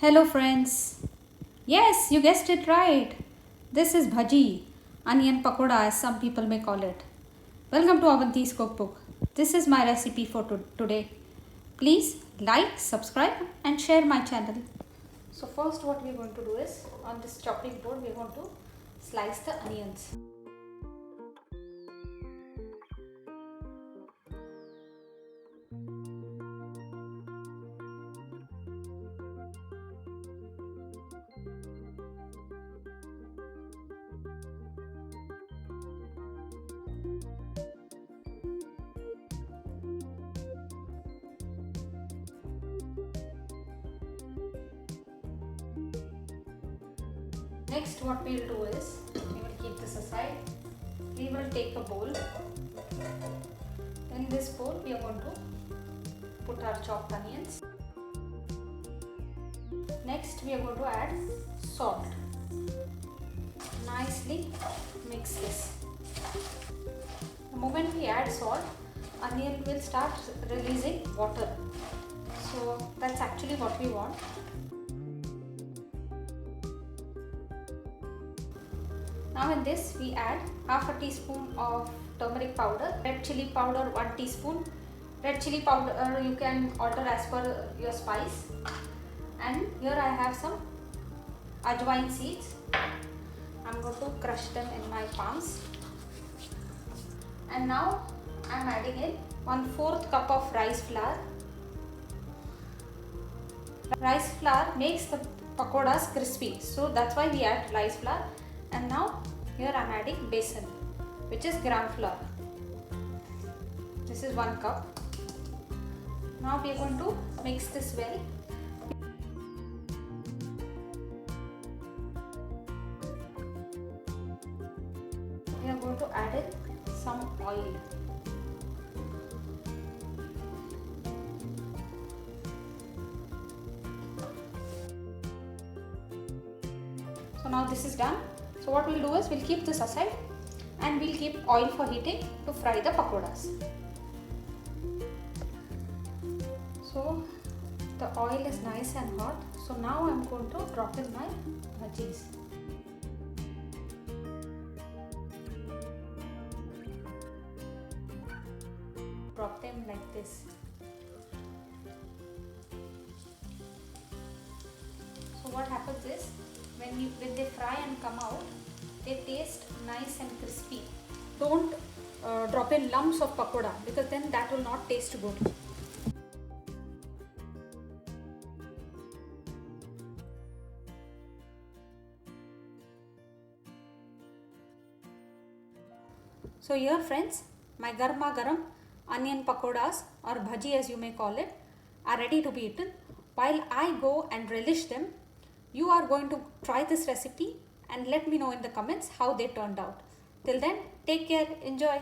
Hello friends. Yes, you guessed it right. This is bhaji, onion pakoda as some people may call it. Welcome to Avanti's cookbook. This is my recipe for today. Please like, subscribe and share my channel. So first what we are going to do is, on this chopping board we are going to slice the onions. Next what we will do is, we will keep this aside. We will take a bowl. In this bowl we are going to put our chopped onions. Next we are going to add salt. Nicely mix this. The moment we add salt, onion will start releasing water. So that's actually what we want. Now in this we add half a teaspoon of turmeric powder, red chilli powder 1 teaspoon. Red chilli powder you can alter as per your spice. And here I have some ajwain seeds. I'm going to crush them in my palms. And now I'm adding in 1/4 cup of rice flour. Rice flour makes the pakodas crispy, so that's why we add rice flour. And now here I'm adding besan, which is gram flour. This is 1 cup. Now we are going to mix this well. We are going to add in some oil. So now this is done. So what we'll do is we'll keep this aside and we'll keep oil for heating to fry the pakodas. So the oil is nice and hot. So now I'm going to drop in my bhajis. Drop them like this. So what happens is, when they fry and come out, they taste nice and crispy. Don't drop in lumps of pakoda, because then that will not taste good. So here friends, my garma garam onion pakodas, or bhaji as you may call it, are ready to be eaten. While I go and relish them, you are going to try this recipe and let me know in the comments how they turned out. Till then, take care, enjoy.